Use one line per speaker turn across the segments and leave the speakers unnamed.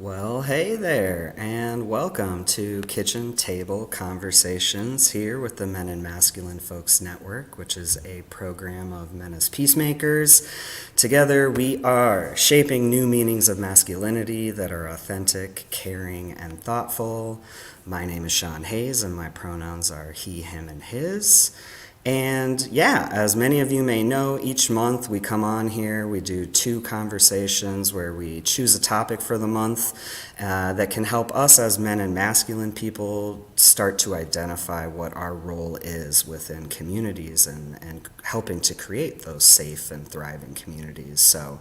Well, hey there, and welcome to Kitchen Table Conversations here with the Men and Masculine Folks Network, which is a program of men as peacemakers. Together, we are shaping new meanings of masculinity that are authentic, caring, and thoughtful. My name is Sean Hayes, and my pronouns are he, him, and his. And yeah, as many of you may know, each month we come on here, we do 2 conversations where we choose a topic for the month that can help us as men and masculine people start to identify what our role is within communities and helping to create those safe and thriving communities. So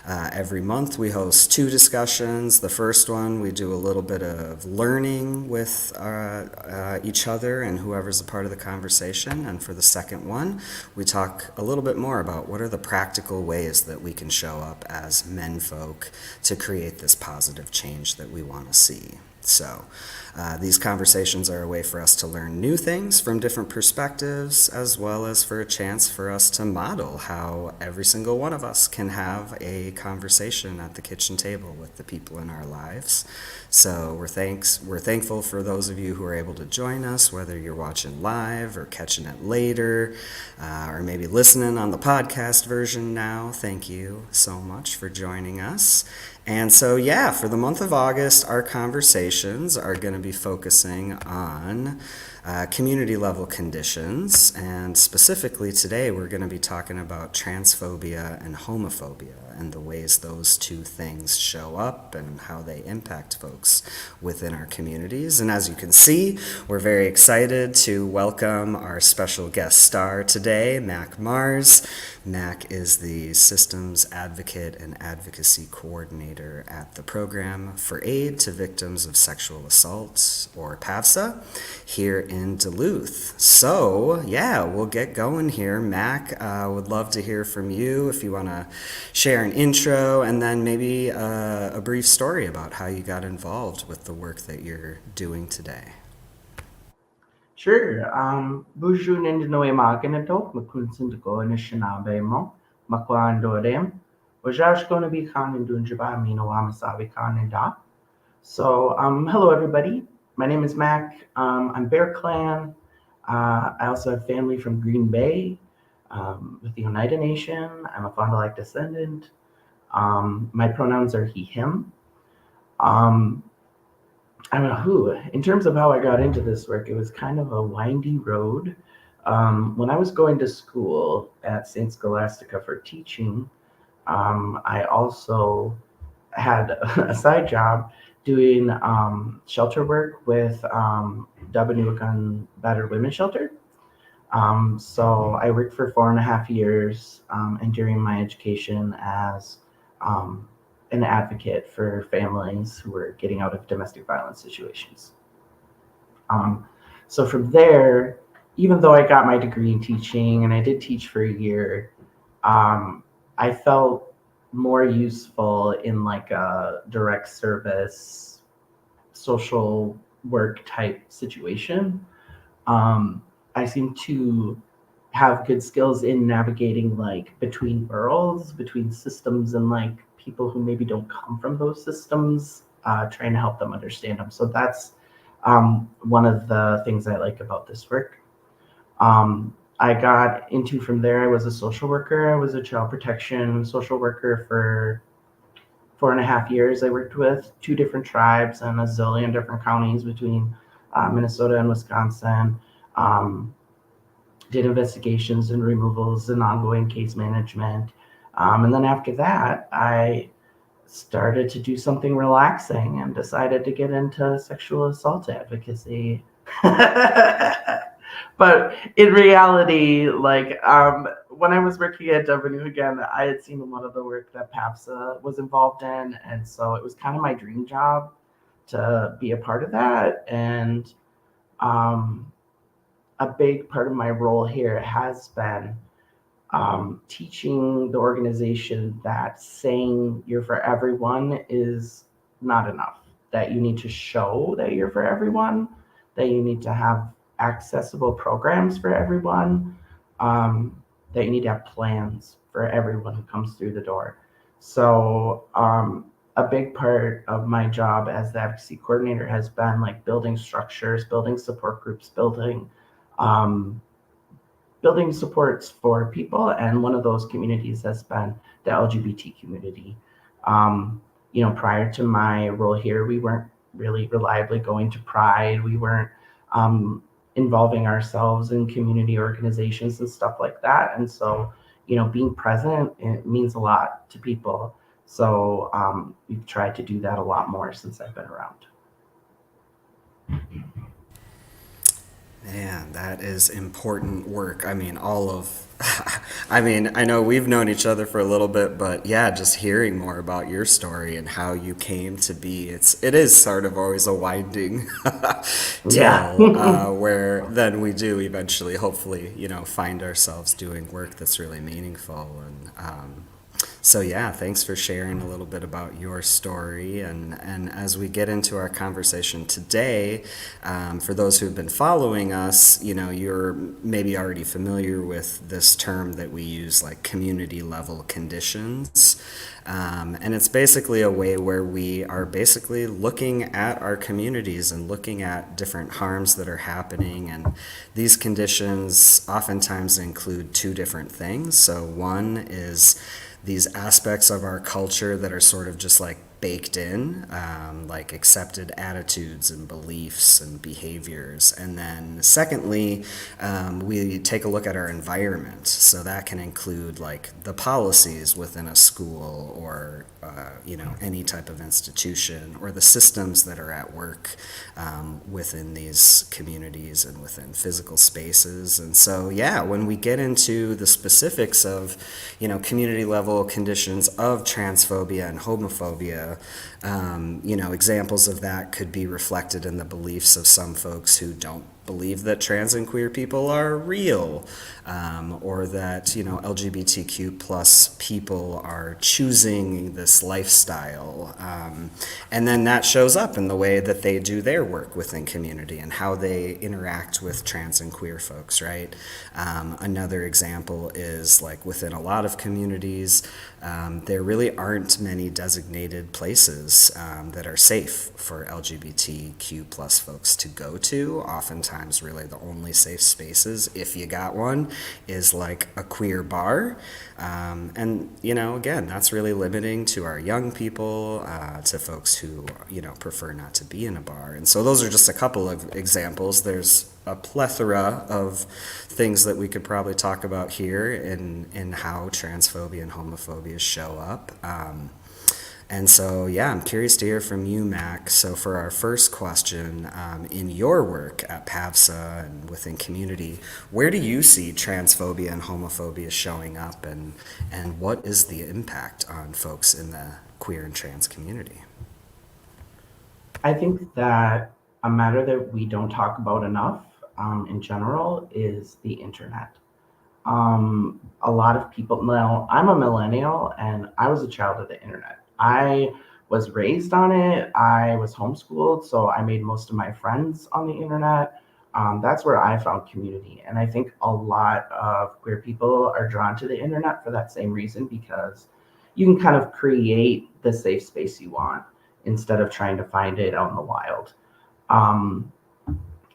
every month we host 2 discussions. The first one, we do a little bit of learning with each other and whoever's a part of the conversation. And for the second one, we talk a little bit more about what are the practical ways that we can show up as men folk to create this positive change that we want to see. So these conversations are a way for us to learn new things from different perspectives, as well as for a chance for us to model how every single one of us can have a conversation at the kitchen table with the people in our lives. So we're thankful for those of you who are able to join us, whether you're watching live or catching it later, or maybe listening on the podcast version now. Thank you so much for joining us. And so, yeah, for the month of August, our conversations are going to be focusing on community level conditions. And specifically today, we're going to be talking about transphobia and homophobia and the ways those 2 things show up and how they impact folks within our communities. And as you can see, we're very excited to welcome our special guest star today, Mac Mars. Mac is the Systems Advocate and Advocacy Coordinator at the Program for Aid to Victims of Sexual Assault, or PAVSA, here in Duluth. So, yeah, we'll get going here. Mac, would love to hear from you if you want to share an intro and then maybe a brief story about how you got involved with the work that you're doing today.
Sure. Buju nindinoe maganato, makunsindigo nishinabe mo, makwandorem. Wajash gonna be khan and dunjaba mino amasabi khan and da. So, hello everybody. My name is Mac. I'm Bear Clan. I also have family from Green Bay with the Oneida Nation. I'm a Fond du Lac descendant. My pronouns are he, him. Um, I don't know who. In terms of how I got into this work, it was kind of a windy road. When I was going to school at St. Scholastica for teaching, I also had a side job doing shelter work with Dabanuakan Battered Women's Shelter. So I worked for 4.5 years, and during my education as um, an advocate for families who were getting out of domestic violence situations. Um, so from there, even though I got my degree in teaching and I did teach for a year, um, I felt more useful in like a direct service social work type situation. um, I seem to have good skills in navigating like between worlds, between systems, and like people who maybe don't come from those systems, trying to help them understand them. So that's one of the things I like about this work. I got into from there. I was a social worker. I was a child protection social worker for 4.5 years. I worked with 2 different tribes and a zillion different counties between Minnesota and Wisconsin. Um, did investigations and removals and ongoing case management. And then after that, I started to do something relaxing and decided to get into sexual assault advocacy. But in reality, like when I was working at W again, I had seen a lot of the work that PAPSA was involved in, and so it was kind of my dream job to be a part of that. And um, a big part of my role here has been teaching the organization that saying you're for everyone is not enough, that you need to show that you're for everyone, that you need to have accessible programs for everyone, that you need to have plans for everyone who comes through the door. So a big part of my job as the advocacy coordinator has been like building structures, building support groups, um, building supports for people, and one of those communities has been the LGBT community. Um, Prior to my role here, we weren't really reliably going to Pride. We weren't um, involving ourselves in community organizations and stuff like that. And so, being present, it means a lot to people. So we've tried to do that a lot more since I've been around.
Man, that is important work. I mean, I know we've known each other for a little bit, but yeah, just hearing more about your story and how you came to be, it is sort of always a winding
Yeah.
tale, where then we do eventually, hopefully, find ourselves doing work that's really meaningful. And so yeah, thanks for sharing a little bit about your story. And as we get into our conversation today, for those who have been following us, you're maybe already familiar with this term that we use, like community level conditions. And it's basically a way where we are basically looking at our communities and looking at different harms that are happening. And these conditions oftentimes include two different things. So one is these aspects of our culture that are sort of just like baked in, like accepted attitudes and beliefs and behaviors. And then secondly, we take a look at our environment. So that can include like the policies within a school or, any type of institution, or the systems that are at work within these communities and within physical spaces. And so, yeah, when we get into the specifics of, community level conditions of transphobia and homophobia, examples of that could be reflected in the beliefs of some folks who don't believe that trans and queer people are real, or that LGBTQ plus people are choosing this lifestyle, and then that shows up in the way that they do their work within community and how they interact with trans and queer folks, right? Another example is like within a lot of communities, there really aren't many designated places that are safe for LGBTQ plus folks to go to. Oftentimes, really the only safe spaces, if you got one, is like a queer bar. And, again, that's really limiting to our young people, to folks who, prefer not to be in a bar. And so those are just a couple of examples. There's a plethora of things that we could probably talk about here in how transphobia and homophobia show up. And so, yeah, I'm curious to hear from you, Mac. So for our first question, in your work at PAVSA and within community, where do you see transphobia and homophobia showing up, and what is the impact on folks in the queer and trans community?
I think that a matter that we don't talk about enough in general is the internet. A lot of people, now I'm a millennial and I was a child of the internet. I was raised on it, I was homeschooled, so I made most of my friends on the internet. That's where I found community. And I think a lot of queer people are drawn to the internet for that same reason, because you can kind of create the safe space you want instead of trying to find it out in the wild. Um,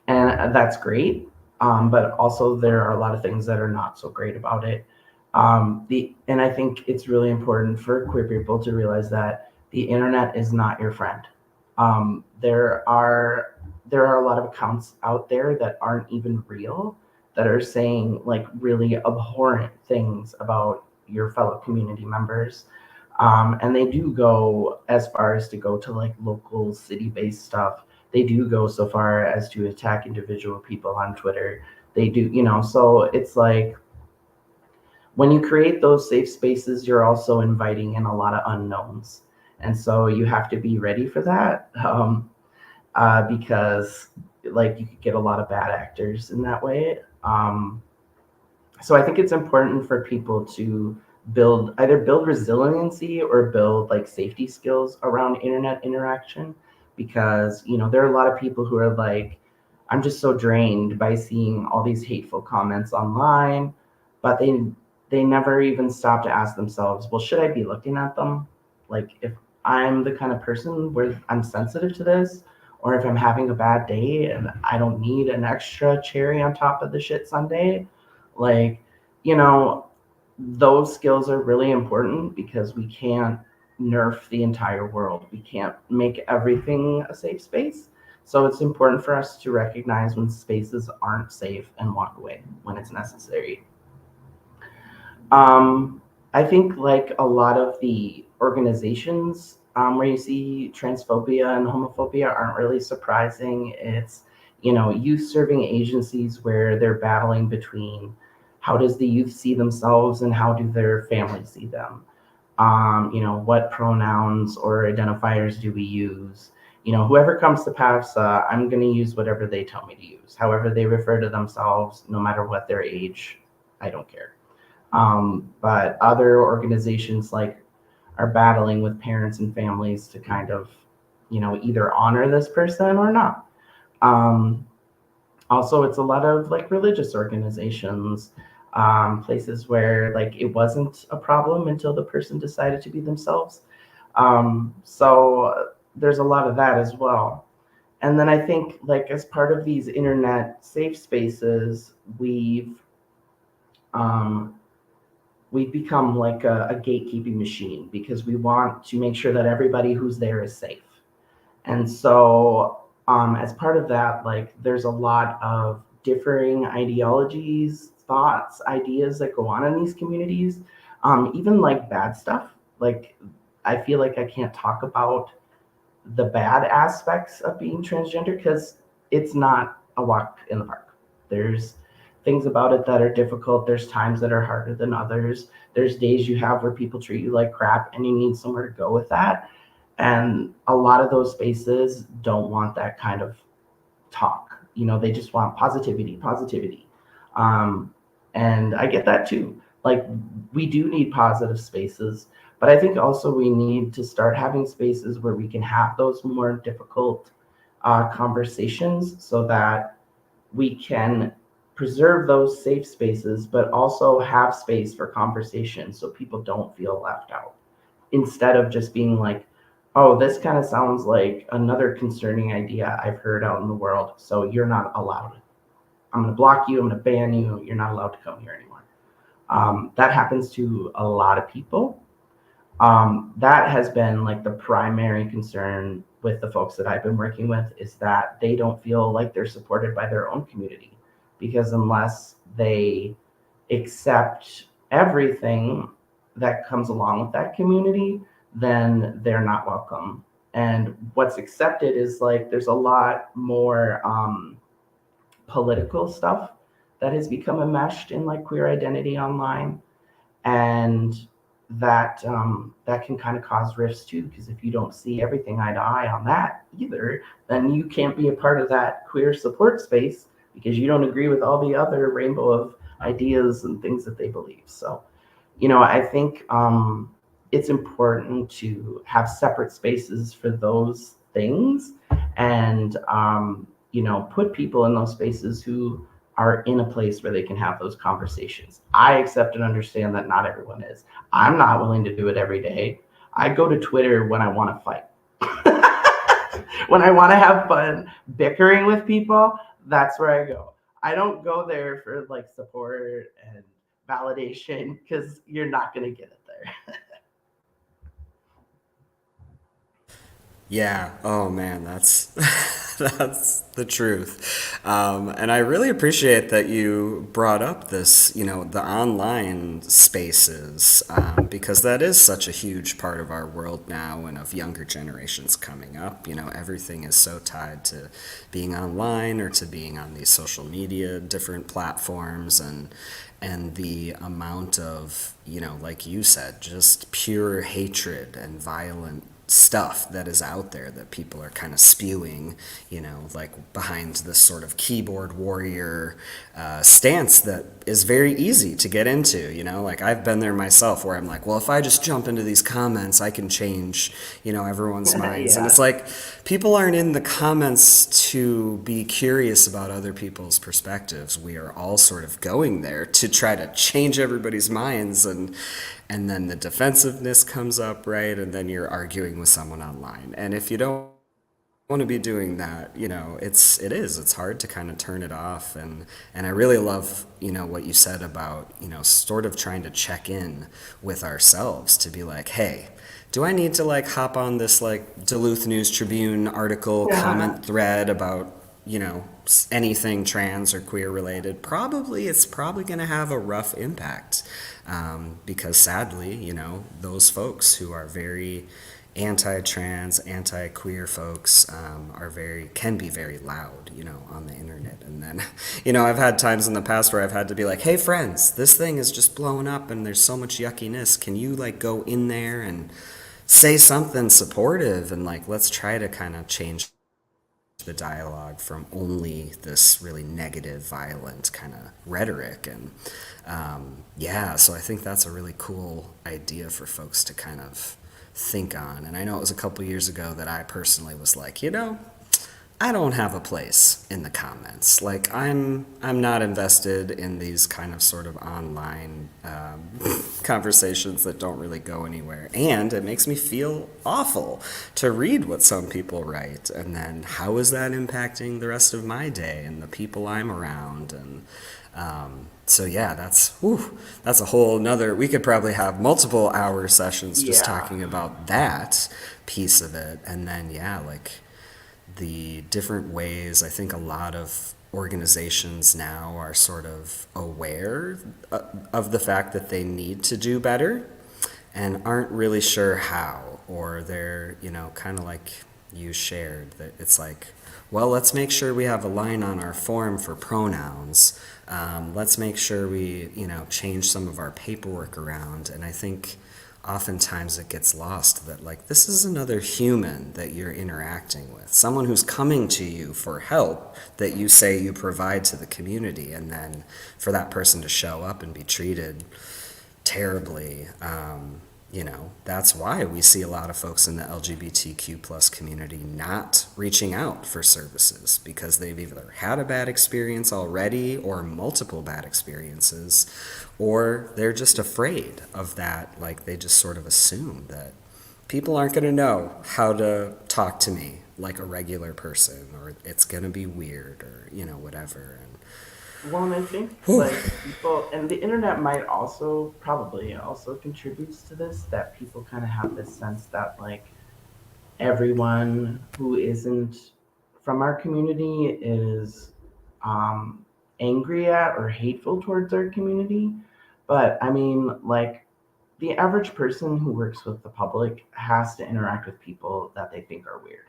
and that's great. But also there are a lot of things that are not so great about it. And I think it's really important for queer people to realize that the internet is not your friend. There are a lot of accounts out there that aren't even real, that are saying like really abhorrent things about your fellow community members. And they do go as far as to go to like local city-based stuff. They do go so far as to attack individual people on Twitter. They do, so it's like when you create those safe spaces, you're also inviting in a lot of unknowns. And so you have to be ready for that, because like you could get a lot of bad actors in that way. So I think it's important for people to build resiliency or build like safety skills around internet interaction, because there are a lot of people who are like, I'm just so drained by seeing all these hateful comments online, but they never even stop to ask themselves, well, should I be looking at them? Like, if I'm the kind of person where I'm sensitive to this, or if I'm having a bad day and I don't need an extra cherry on top of the shit sundae, like, you know, those skills are really important because we can't nerf the entire world. We can't make everything a safe space. So it's important for us to recognize when spaces aren't safe and walk away when it's necessary. Um, I think like a lot of the organizations where you see transphobia and homophobia aren't really surprising. It's, youth serving agencies where they're battling between how does the youth see themselves and how do their families see them? What pronouns or identifiers do we use? Whoever comes to PAFSA, I'm going to use whatever they tell me to use. However they refer to themselves, no matter what their age, I don't care. But other organizations like are battling with parents and families to kind of, either honor this person or not. Um, Also, it's a lot of like religious organizations, places where like it wasn't a problem until the person decided to be themselves. So there's a lot of that as well. And then I think like as part of these internet safe spaces, um, we've become like a gatekeeping machine because we want to make sure that everybody who's there is safe. And so, as part of that, like there's a lot of differing ideologies, thoughts, ideas that go on in these communities, even like bad stuff. Like, I feel like I can't talk about the bad aspects of being transgender because it's not a walk in the park. There's things about it that are difficult. There's times that are harder than others. There's days you have where people treat you like crap and you need somewhere to go with that. And a lot of those spaces don't want that kind of talk. They just want positivity, positivity. Um, and I get that too. Like, we do need positive spaces, but I think also we need to start having spaces where we can have those more difficult conversations so that we can preserve those safe spaces, but also have space for conversation so people don't feel left out instead of just being like, oh, this kind of sounds like another concerning idea I've heard out in the world. So you're not allowed. I'm going to block you. I'm going to ban you. You're not allowed to come here anymore. That happens to a lot of people. That has been like the primary concern with the folks that I've been working with is that they don't feel like they're supported by their own community because unless they accept everything that comes along with that community, then they're not welcome. And what's accepted is like there's a lot more political stuff that has become enmeshed in like queer identity online, and that can kind of cause rifts too. Because if you don't see everything eye to eye on that either, then you can't be a part of that queer support space because you don't agree with all the other rainbow of ideas and things that they believe. So I think it's important to have separate spaces for those things and, put people in those spaces who are in a place where they can have those conversations. I accept and understand that not everyone is. I'm not willing to do it every day. I go to Twitter when I want to fight. When I want to have fun bickering with people, that's where I go. I don't go there for like support and validation because you're not going to get it there.
Yeah. Oh man, that's that's the truth. And I really appreciate that you brought up this, the online spaces, because that is such a huge part of our world now and of younger generations coming up. Everything is so tied to being online or to being on these social media, different platforms, and the amount of, like you said, just pure hatred and violent stuff that is out there that people are kind of spewing, like behind this sort of keyboard warrior stance that is very easy to get into, like I've been there myself where I'm like, well, if I just jump into these comments, I can change, everyone's minds. And
Yeah.
it's like, people aren't in the comments to be curious about other people's perspectives. We are all sort of going there to try to change everybody's minds and then the defensiveness comes up, right? And then you're arguing with someone online. And if you don't want to be doing that, it's hard to kind of turn it off. And I really love, what you said about, sort of trying to check in with ourselves to be like, hey, do I need to like hop on this like Duluth News Tribune article
Yeah.
comment thread about, anything trans or queer related? Probably, it's probably going to have a rough impact, because sadly, those folks who are very anti-trans, anti-queer folks, can be very loud, on the internet. And then, I've had times in the past where I've had to be like, hey friends, this thing is just blowing up and there's so much yuckiness. Can you like go in there and say something supportive, and like let's try to kind of change the dialogue from only this really negative, violent kind of rhetoric. And yeah, so I think that's a really cool idea for folks to kind of think on. And I know it was a couple years ago that I personally was like, I don't have a place in the comments. Like I'm not invested in these kind of sort of online conversations that don't really go anywhere. And it makes me feel awful to read what some people write. And then how is that impacting the rest of my day and the people I'm around? And so yeah, that's a whole nother. We could probably have multiple hour sessions just
Yeah.
talking about that piece of it. And then yeah, like the different ways I think a lot of organizations now are sort of aware of the fact that they need to do better and aren't really sure how, or they're, kind of like you shared, that it's like, well, let's make sure we have a line on our form for pronouns. Let's make sure we, change some of our paperwork around. And I think oftentimes it gets lost that like this is another human that you're interacting with, someone who's coming to you for help that you say you provide to the community, and then for that person to show up and be treated terribly. That's why we see a lot of folks in the LGBTQ plus community not reaching out for services, because they've either had a bad experience already or multiple bad experiences, or they're just afraid of that. Like they just sort of assume that people aren't going to know how to talk to me like a regular person, or it's going to be weird, or, whatever.
Well, and I think
And
like people and the internet might also probably also contributes to this, that people kind of have this sense that like everyone who isn't from our community is um, angry at or hateful towards our community. But I mean, like the average person who works with the public has to interact with people that they think are weird.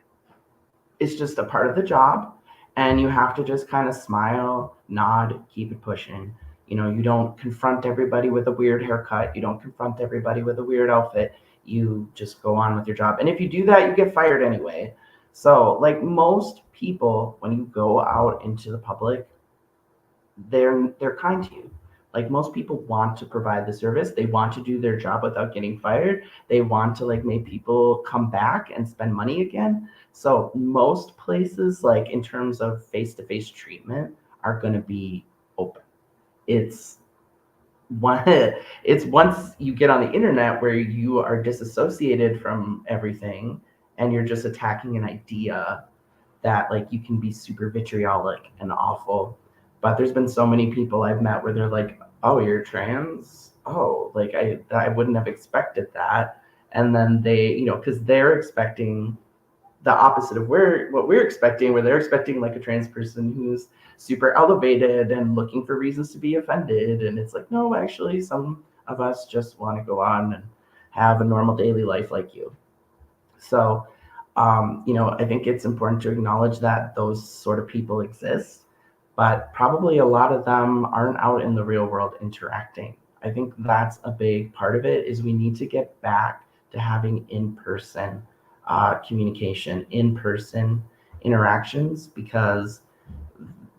It's just a part of the job, and you have to just kind of smile, nod, keep it pushing. You don't confront everybody with a weird haircut, you don't confront everybody with a weird outfit. You just go on with your job, and if you do that, you get fired anyway. So like most people, when you go out into the public, they're kind to you. Like most people want to provide the service, they want to do their job without getting fired, they want to like make people come back and spend money again. So most places, like in terms of face-to-face treatment, are going to be open. It's one it's once you get on the internet where you are disassociated from everything and you're just attacking an idea, that like you can be super vitriolic and awful. But there's been so many people I've met where they're like, "Oh, you're trans? Oh, like I wouldn't have expected that." And then they, because they're expecting the opposite of what we're expecting, where they're expecting like a trans person who's super elevated and looking for reasons to be offended. And it's like, no, actually, some of us just want to go on and have a normal daily life like you. So, I think it's important to acknowledge that those sort of people exist, but probably a lot of them aren't out in the real world interacting. I think that's a big part of it, is we need to get back to having in-person communication, in-person interactions, because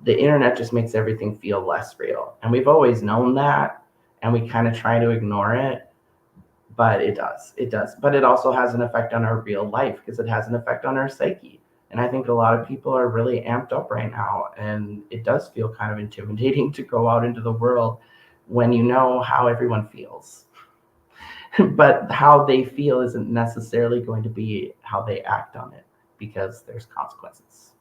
the internet just makes everything feel less real. And we've always known that, and we kind of try to ignore it, but it does, but it also has an effect on our real life because it has an effect on our psyche. And I think a lot of people are really amped up right now, and it does feel kind of intimidating to go out into the world when you know how everyone feels. but how they feel isn't necessarily going to be how they act on it because there's consequences.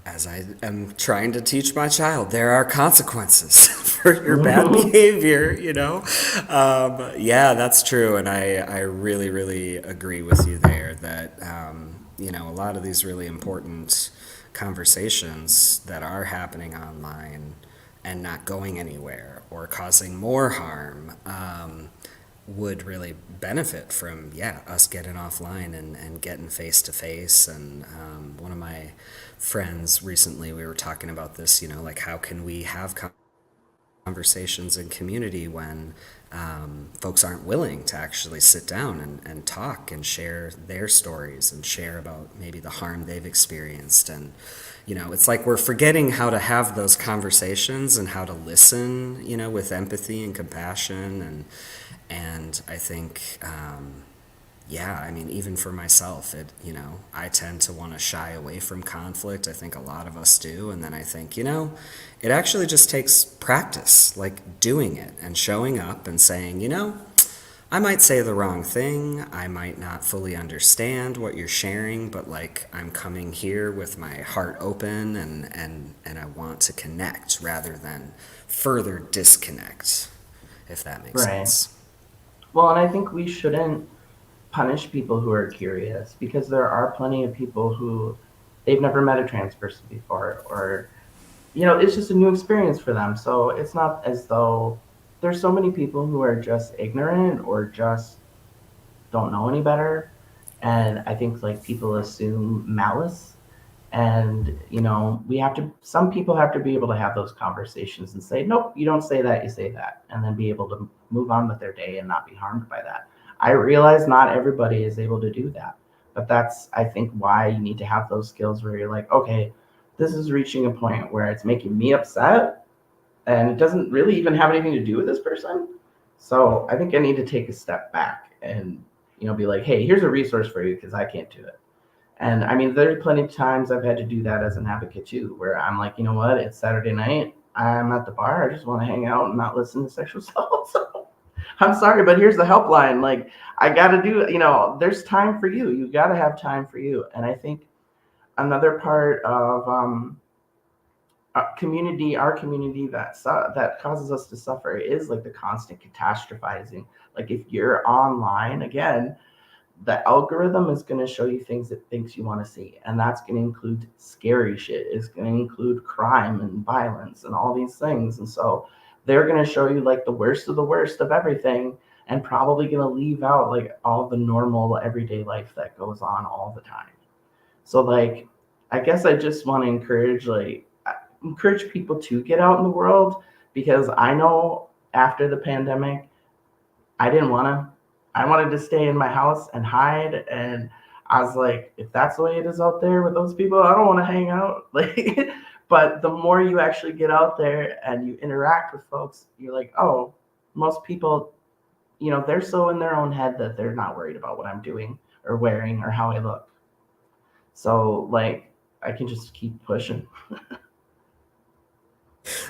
As I am trying to teach my child, there are consequences for your bad behavior, you know? Yeah, that's true. And I really, really agree with you there that, a lot of these really important conversations that are happening online and not going anywhere or causing more harm would really benefit from, yeah, us getting offline and getting face to face. And one of my friends recently, we were talking about this, like how can we have conversations in community when folks aren't willing to actually sit down and talk and share their stories and share about maybe the harm they've experienced. And, it's like we're forgetting how to have those conversations and how to listen, with empathy and compassion. And I think, yeah, I mean, even for myself, I tend to want to shy away from conflict. I think a lot of us do. And then I think, it actually just takes practice, like doing it and showing up and saying, I might say the wrong thing. I might not fully understand what you're sharing, but like I'm coming here with my heart open and I want to connect rather than further disconnect, if that makes
Right.
sense.
Well, and I think we shouldn't punish people who are curious because there are plenty of people who they've never met a trans person before, or it's just a new experience for them. So it's not as though there's so many people who are just ignorant or just don't know any better. And I think like people assume malice. And we have to, some people have to be able to have those conversations and say, nope, you don't say that, you say that, and then be able to move on with their day and not be harmed by that. I realize not everybody is able to do that, but that's, I think, why you need to have those skills where you're like, okay, this is reaching a point where it's making me upset and it doesn't really even have anything to do with this person. So I think I need to take a step back and be like, hey, here's a resource for you because I can't do it. And I mean, there's plenty of times I've had to do that as an advocate too, where I'm like, you know what, it's Saturday night, I'm at the bar, I just want to hang out and not listen to sexual assault. So I'm sorry, but here's the helpline. Like, I got to do, there's time for you. You got to have time for you. And I think another part of our community that causes us to suffer is like the constant catastrophizing. Like, if you're online again, the algorithm is going to show you things it thinks you want to see, and that's going to include scary shit. It's going to include crime and violence and all these things. And so they're going to show you like the worst of everything, and probably going to leave out like all the normal everyday life that goes on all the time. So like, I guess I just want to encourage people to get out in the world, because I know after the pandemic I didn't want to. I wanted to stay in my house and hide. And I was like, if that's the way it is out there with those people, I don't want to hang out. Like, but the more you actually get out there and you interact with folks, you're like, oh, most people, they're so in their own head that they're not worried about what I'm doing or wearing or how I look. So like, I can just keep pushing.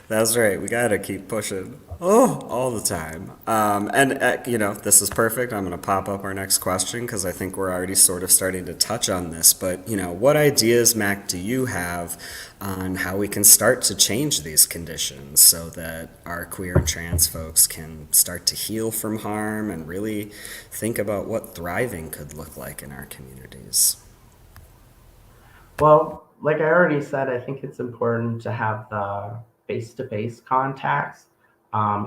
That's right. We gotta keep pushing. Oh, all the time. And this is perfect. I'm gonna pop up our next question because I think we're already sort of starting to touch on this. But what ideas, Mac, do you have on how we can start to change these conditions so that our queer and trans folks can start to heal from harm and really think about what thriving could look like in our communities?
Well, like I already said, I think it's important to have the face to face contacts.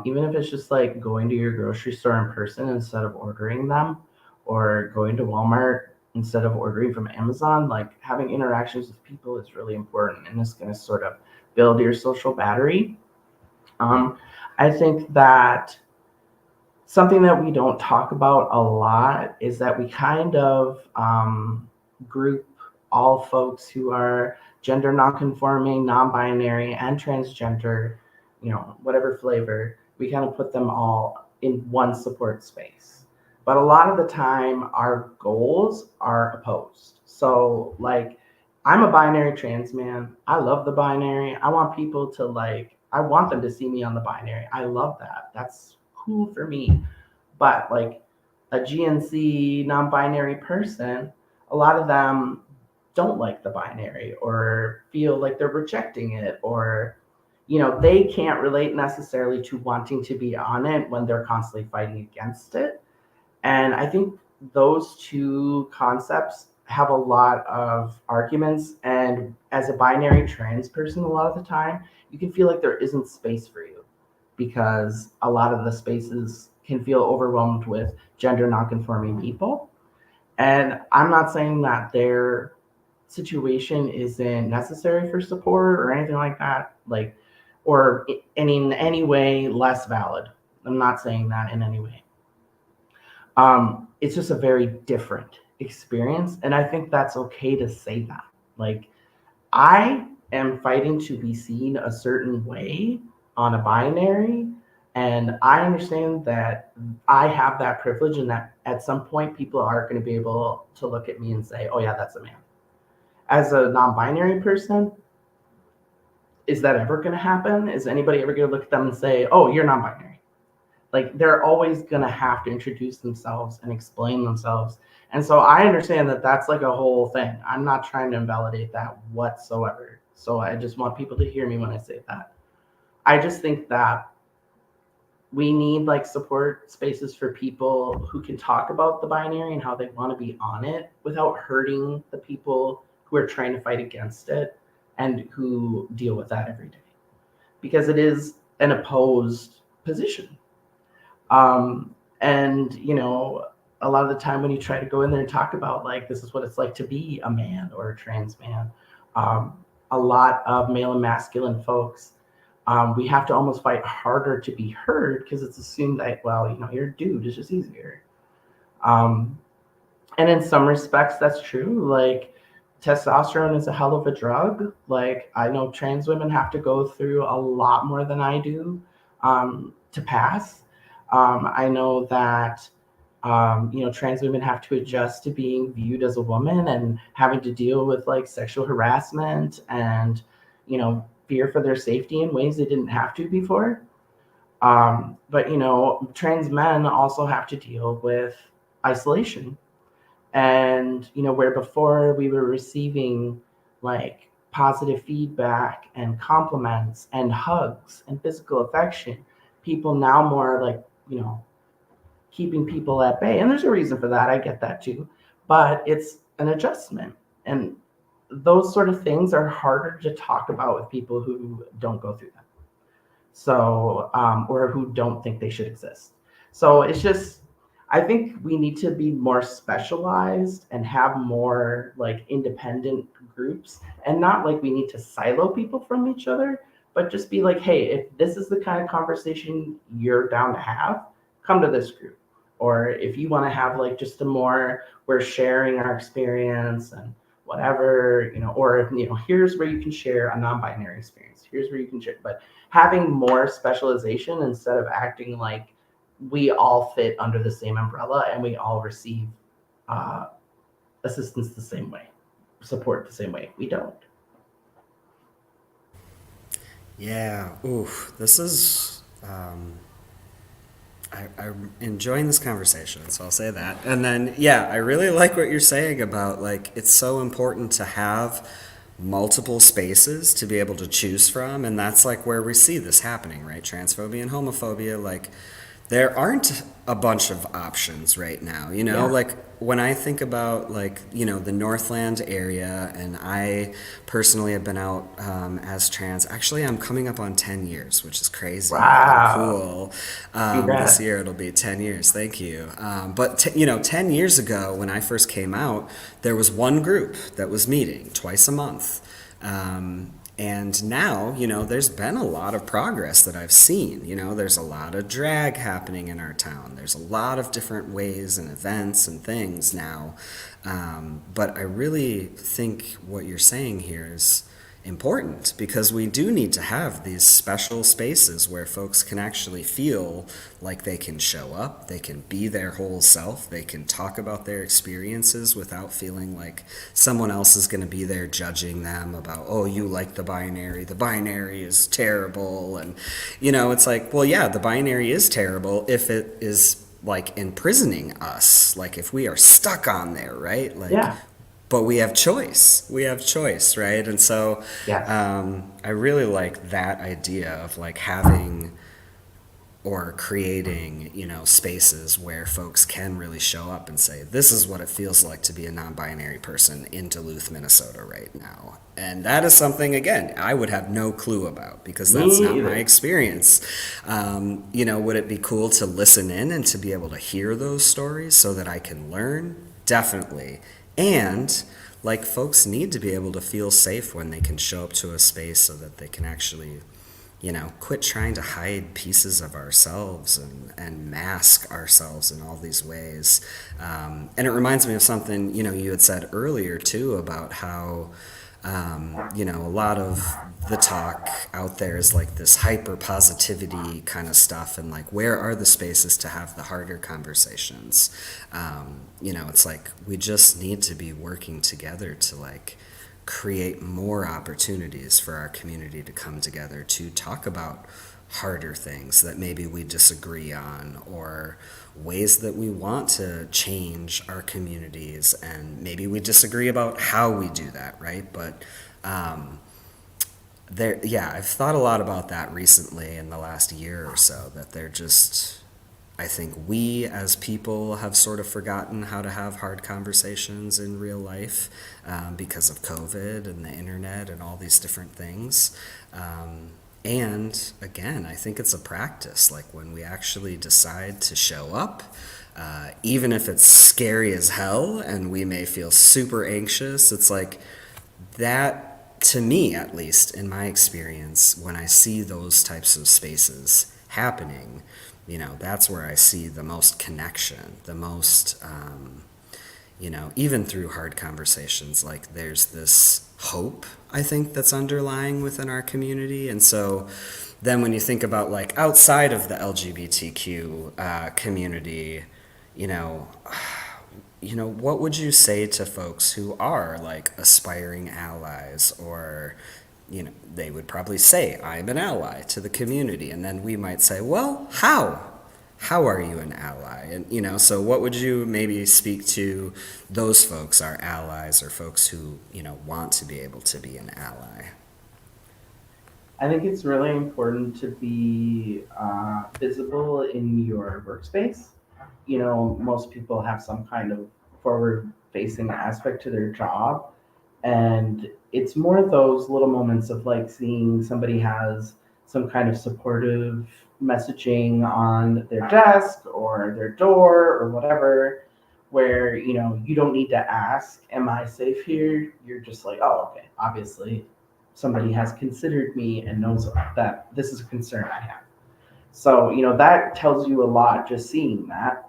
Even if it's just like going to your grocery store in person instead of ordering them, or going to Walmart instead of ordering from Amazon, like having interactions with people is really important, and it's going to sort of build your social battery. Um, I think that something that we don't talk about a lot is that we kind of group all folks who are gender nonconforming, non-binary, and transgender, whatever flavor. We kind of put them all in one support space. But a lot of the time, our goals are opposed. So, like, I'm a binary trans man. I love the binary. I want people to like. I want them to see me on the binary. I love that. That's cool for me. But like a GNC non-binary person, a lot of them don't like the binary or feel like they're rejecting it, or they can't relate necessarily to wanting to be on it when they're constantly fighting against it. And I think those two concepts have a lot of arguments. And as a binary trans person, a lot of the time, you can feel like there isn't space for you because a lot of the spaces can feel overwhelmed with gender nonconforming people. And I'm not saying that their situation isn't necessary for support or anything like that, like, or in any way less valid. I'm not saying that in any way. It's just a very different experience, and I think that's okay to say that. Like, I am fighting to be seen a certain way on a binary, and I understand that I have that privilege, and that at some point people are going to be able to look at me and say, "Oh yeah, that's a man." As a non-binary person, is that ever going to happen? Is anybody ever going to look at them and say, "Oh, you're non-binary"? Like, they're always going to have to introduce themselves and explain themselves. And so I understand that that's like a whole thing. I'm not trying to invalidate that whatsoever. So I just want people to hear me when I say that. I just think that we need like support spaces for people who can talk about the binary and how they want to be on it without hurting the people who are trying to fight against it and who deal with that every day, because it is an opposed position. And a lot of the time when you try to go in there and talk about like this is what it's like to be a man or a trans man, um, a lot of male and masculine folks, we have to almost fight harder to be heard because it's assumed that, well, you're a dude, it's just easier. Um, and in some respects, that's true. Like, testosterone is a hell of a drug. Like, I know trans women have to go through a lot more than I do to pass. I know that trans women have to adjust to being viewed as a woman and having to deal with like sexual harassment and fear for their safety in ways they didn't have to before. But trans men also have to deal with isolation. And where before we were receiving like positive feedback and compliments and hugs and physical affection, people now more like keeping people at bay. And there's a reason for that. I get that too. But it's an adjustment. And those sort of things are harder to talk about with people who don't go through them. So, or who don't think they should exist. So it's just, I think we need to be more specialized and have more like independent groups, and not like we need to silo people from each other, but just be like, hey, if this is the kind of conversation you're down to have, come to this group. Or if you want to have like just a more, we're sharing our experience and whatever, or if, here's where you can share a non-binary experience. Here's where you can share, but having more specialization instead of acting like we all fit under the same umbrella and we all receive uh, assistance the same way, support the same way. We don't.
Yeah, oof, this is I'm enjoying this conversation, so I'll say that. And then, yeah, I really like what you're saying about like it's so important to have multiple spaces to be able to choose from, and that's like where we see this happening, right? Transphobia and homophobia, like there aren't a bunch of options right now,
Yeah.
like when I think about like, the Northland area, and I personally have been out as trans. Actually, I'm coming up on 10 years, which is crazy. How
Wow.
cool. This
Congrats.
year it'll be 10 years. Thank you. But, 10 years ago when I first came out, there was one group that was meeting twice a month. And now, there's been a lot of progress that I've seen. There's a lot of drag happening in our town. There's a lot of different ways and events and things now. But I really think what you're saying here is, important, because we do need to have these special spaces where folks can actually feel like they can show up, they can be their whole self, they can talk about their experiences without feeling like someone else is going to be there judging them about, oh, you like the binary is terrible. And, it's like, well, yeah, the binary is terrible if it is like imprisoning us, like if we are stuck on there, right? Like,
Yeah.
but we have choice. We have choice, right? And so
Yes.
I really like that idea of like having or creating, spaces where folks can really show up and say, this is what it feels like to be a non-binary person in Duluth, Minnesota right now. And that is something, again, I would have no clue about because that's
Me
not my
either.
experience. Would it be cool to listen in and to be able to hear those stories so that I can learn? Definitely. And like folks need to be able to feel safe when they can show up to a space so that they can actually quit trying to hide pieces of ourselves and mask ourselves in all these ways. And it reminds me of something, you had said earlier too about how, a lot of the talk out there is like this hyper positivity kind of stuff. And like, where are the spaces to have the harder conversations? It's like we just need to be working together to like, create more opportunities for our community to come together to talk about harder things that maybe we disagree on, or ways that we want to change our communities, and maybe we disagree about how we do that, right? But I've thought a lot about that recently in the last year or so, that they're just, I think we as people have sort of forgotten how to have hard conversations in real life, because of COVID and the internet and all these different things. And again, I think it's a practice. Like when we actually decide to show up, even if it's scary as hell and we may feel super anxious, it's like that, to me at least, in my experience, when I see those types of spaces happening, that's where I see the most connection, the most, even through hard conversations, like there's this hope, I think, that's underlying within our community. And so then when you think about like outside of the LGBTQ community, you know, what would you say to folks who are like aspiring allies, or they would probably say, I'm an ally to the community. And then we might say, well, how? How are you an ally? And, so what would you maybe speak to those folks, our allies, or folks who, want to be able to be an ally?
I think it's really important to be visible in your workspace. Most people have some kind of forward facing aspect to their job. And it's more those little moments of like seeing somebody has some kind of supportive messaging on their desk or their door or whatever, where you don't need to ask, am I safe here? You're just like, oh, okay, obviously somebody has considered me and knows that this is a concern I have. So, that tells you a lot just seeing that,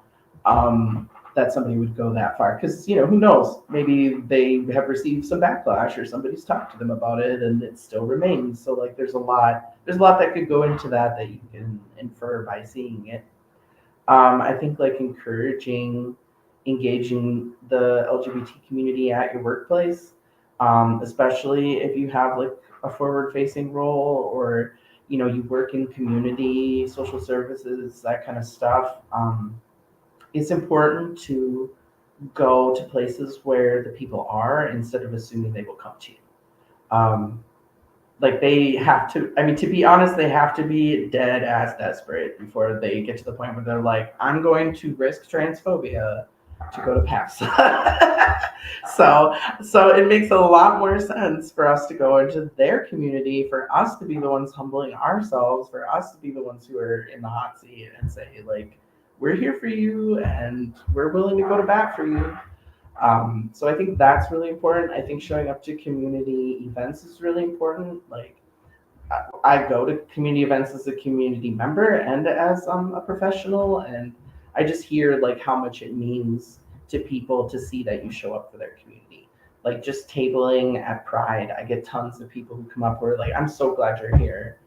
that somebody would go that far. Because, who knows? Maybe they have received some backlash or somebody's talked to them about it and it still remains. So, like, there's a lot that could go into that you can infer by seeing it. I think, like, engaging the LGBT community at your workplace, especially if you have, like, a forward facing role, or you work in community social services, that kind of stuff. It's important to go to places where the people are instead of assuming they will come to you. um, like, they have to, I mean, to be honest, they have to be dead ass desperate before they get to the point where they're like, I'm going to risk transphobia to go to PAPS. So it makes a lot more sense for us to go into their community, for us to be the ones humbling ourselves, for us to be the ones who are in the hot seat and say, like, we're here for you and we're willing to go to bat for you. So I think that's really important. I think showing up to community events is really important. Like, I go to community events as a community member and as a professional, and I just hear like how much it means to people to see that you show up for their community. like just tabling at Pride, I get tons of people who come up who are like, I'm so glad you're here.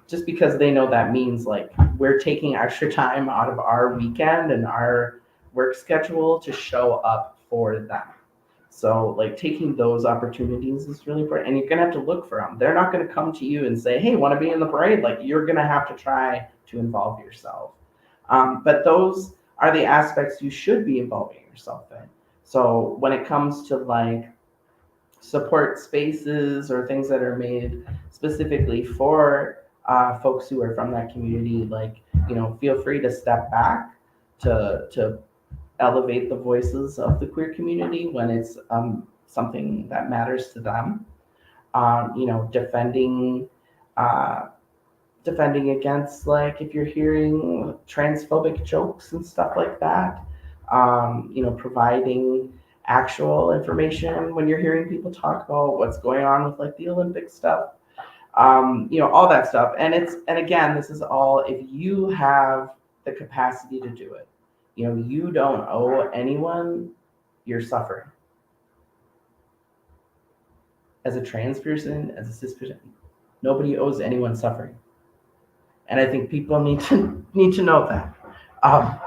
Just because they know that means like we're taking extra time out of our weekend and our work schedule to show up for them. So like taking those opportunities is really important, and you're gonna have to look for them. They're not gonna come to you and say, "Hey, want to be in the parade?" Like you're gonna have to try to involve yourself. But those are the aspects you should be involving yourself in. So when it comes to like support spaces or things that are made specifically for folks who are from that community, like feel free to step back to elevate the voices of the queer community when it's something that matters to them. Defending uh, defending against like if you're hearing transphobic jokes and stuff like that. Providing actual information when you're hearing people talk about what's going on with like the Olympic stuff. All that stuff. And again, this is all if you have the capacity to do it. You don't owe anyone your suffering. As a trans person, as a cis person, nobody owes anyone suffering. And I think people need to know that. Um,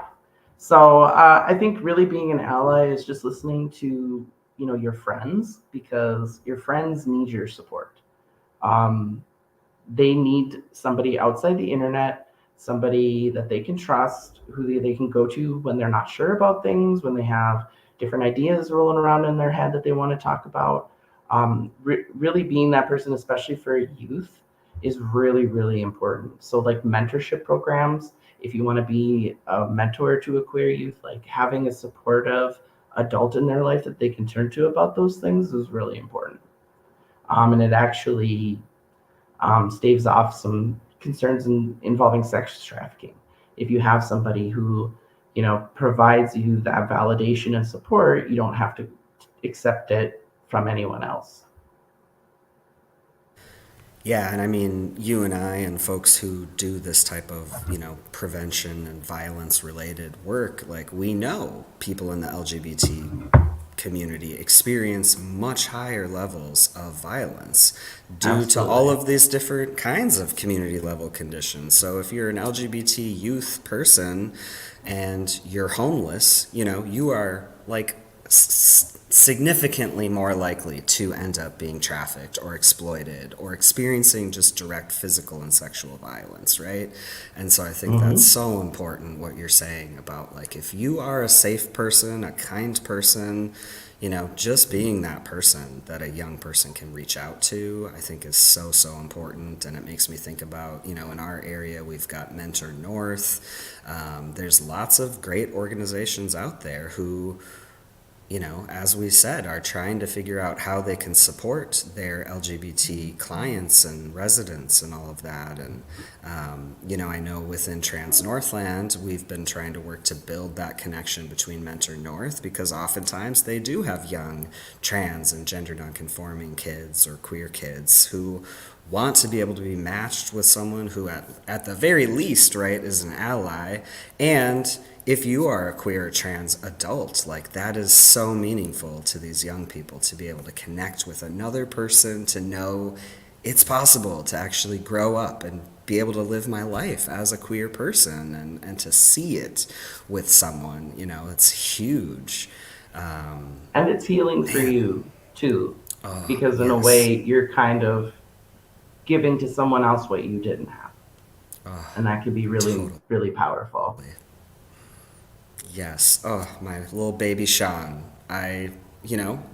so I think really being an ally is just listening to your friends, because your friends need your support. Um, they need somebody outside the internet, somebody that they can trust, who they can go to when they're not sure about things, when they have different ideas rolling around in their head that they want to talk about. Really being that person, especially for youth, is really, really important. So like mentorship programs, if you want to be a mentor to a queer youth, like having a supportive adult in their life that they can turn to about those things is really important. And it actually staves off some concerns involving sex trafficking. If you have somebody who, provides you that validation and support, you don't have to accept it from anyone else.
Yeah, and I mean, you and I and folks who do this type of, prevention and violence related work, like we know people in the LGBT community experience much higher levels of violence due to all
Absolutely.
of these different kinds of community level conditions. So if you're an LGBT youth person and you're homeless, you are like significantly more likely to end up being trafficked or exploited or experiencing just direct physical and sexual violence, right? And so I think that's
Mm-hmm.
so important what you're saying about like if you are a safe person, a kind person, just being that person that a young person can reach out to, I think is so, so important. And it makes me think about, in our area, we've got Mentor North. There's lots of great organizations out there who, as we said, are trying to figure out how they can support their LGBT clients and residents and all of that. And, I know within Trans Northland, we've been trying to work to build that connection between Mentor North because oftentimes they do have young trans and gender nonconforming kids or queer kids who want to be able to be matched with someone who at the very least, right, is an ally. And if you are a queer or trans adult, like that is so meaningful to these young people to be able to connect with another person, to know it's possible to actually grow up and be able to live my life as a queer person and to see it with someone, it's huge.
And it's healing for
Man,
you too, because in a
yes.
way you're kind of giving to someone else what you didn't have. And that can be really,
Totally.
really powerful.
Yes. Oh, my little baby Sean. I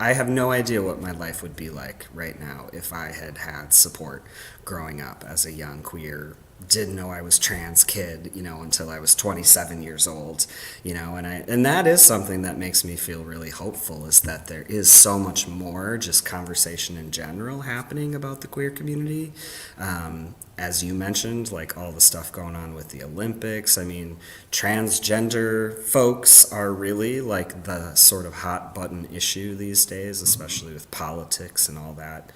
have no idea what my life would be like right now if I had had support growing up as a young queer, didn't know I was trans kid, until I was 27 years old, and that is something that makes me feel really hopeful is that there is so much more just conversation in general happening about the queer community. As you mentioned, like all the stuff going on with the Olympics. I mean, transgender folks are really like the sort of hot button issue these days, especially with politics and all that.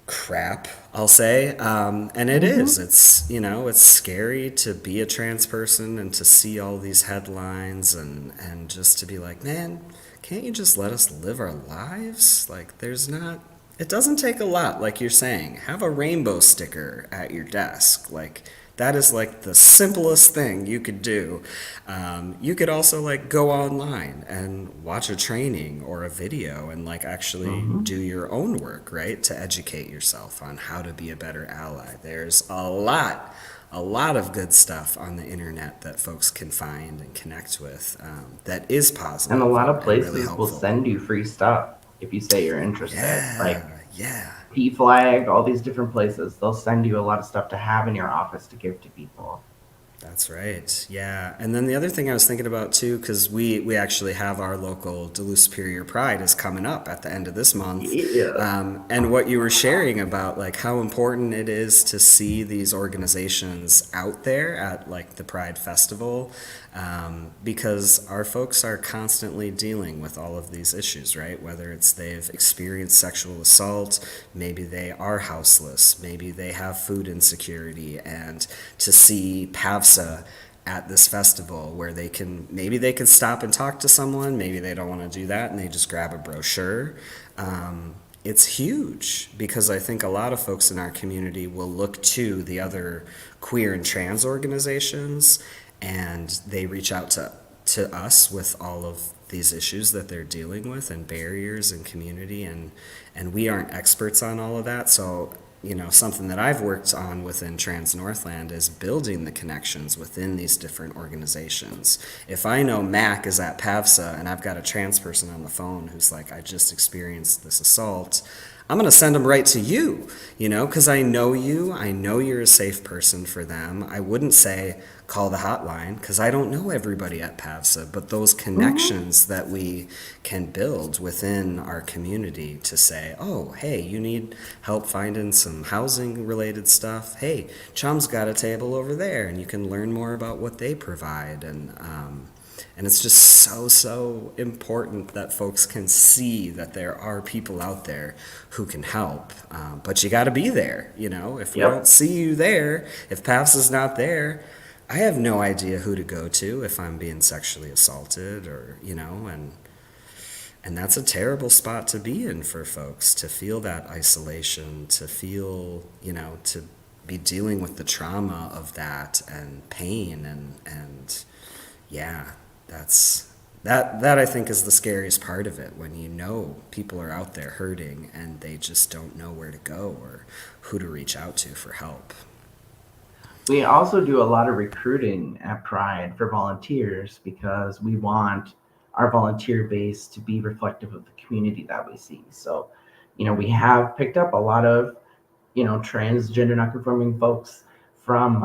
crap, I'll say. And it
Mm-hmm.
is. It's, it's scary to be a trans person and to see all these headlines and just to be like, man, can't you just let us live our lives? Like, it doesn't take a lot, like you're saying. Have a rainbow sticker at your desk. Like, that is like the simplest thing you could do. You could also like go online and watch a training or a video and like actually
Mm-hmm.
do your own work, right? To educate yourself on how to be a better ally. There's a lot of good stuff on the internet that folks can find and connect with that is
And a
positive
lot of
and really
places will
helpful.
send you free stuff if you say you're interested. Like
Yeah, yeah.
P Flag, all these different places, they'll send you a lot of stuff to have in your office to give to people.
That's right. Yeah. And then the other thing I was thinking about too, because we actually have our local Duluth Superior Pride is coming up at the end of this month.
Yeah.
And what you were sharing about like how important it is to see these organizations out there at like the Pride Festival, because our folks are constantly dealing with all of these issues, right? Whether it's they've experienced sexual assault, maybe they are houseless, maybe they have food insecurity, and to see PAVSA at this festival where maybe they can stop and talk to someone, maybe they don't want to do that and they just grab a brochure. It's huge because I think a lot of folks in our community will look to the other queer and trans organizations and they reach out to us with all of these issues that they're dealing with and barriers and community and we aren't experts on all of that. So something that I've worked on within Trans Northland is building the connections within these different organizations. If I know Mac is at PAVSA and I've got a trans person on the phone who's like, I just experienced this assault, I'm going to send them right to you, because I know you. I know you're a safe person for them. I wouldn't say call the hotline because I don't know everybody at PAVSA, but those
Mm-hmm.
connections that we can build within our community to say, oh, hey, you need help finding some housing related stuff. Hey, Chum's got a table over there and you can learn more about what they provide. And it's just so important that folks can see that there are people out there who can help. But you got to be there, If we don't
Yep.
see you there, if PAFS is not there, I have no idea who to go to if I'm being sexually assaulted and that's a terrible spot to be in for folks, to feel that isolation, to feel, to be dealing with the trauma of that and pain and yeah, that I think is the scariest part of it when people are out there hurting and they just don't know where to go or who to reach out to for help.
We also do a lot of recruiting at Pride for volunteers because we want our volunteer base to be reflective of the community that we see. So, we have picked up a lot of, transgender non-conforming folks from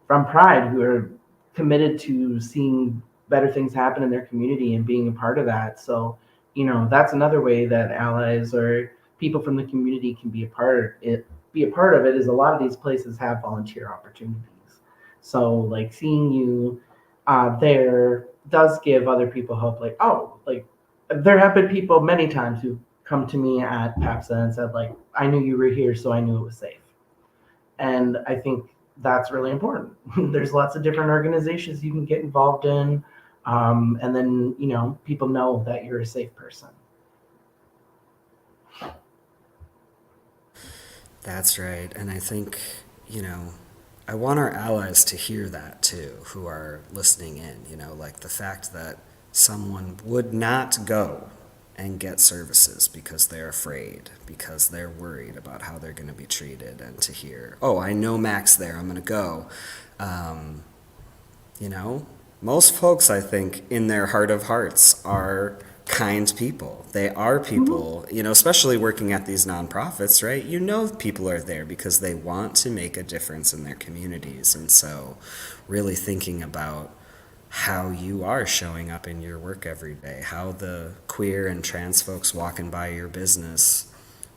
Pride who are committed to seeing better things happen in their community and being a part of that. So, that's another way that allies or people from the community can be a part of it is a lot of these places have volunteer opportunities. So like seeing you there does give other people hope. Like, oh, like there have been people many times who come to me at PAPSA and said like, I knew you were here, so I knew it was safe. And I think that's really important. There's lots of different organizations you can get involved in, and then people know that you're a safe person.
That's right. And I think, you know, I want our allies to hear that too, who are listening in, like the fact that someone would not go and get services because they're afraid, because they're worried about how they're going to be treated, and to hear, oh, I know Mac's there, I'm going to go. Um, you know, most folks, I think, in their heart of hearts, are kind people. They are
Mm-hmm.
people, especially working at these nonprofits, right? People are there because they want to make a difference in their communities. And so, really thinking about how you are showing up in your work every day, how the queer and trans folks walking by your business,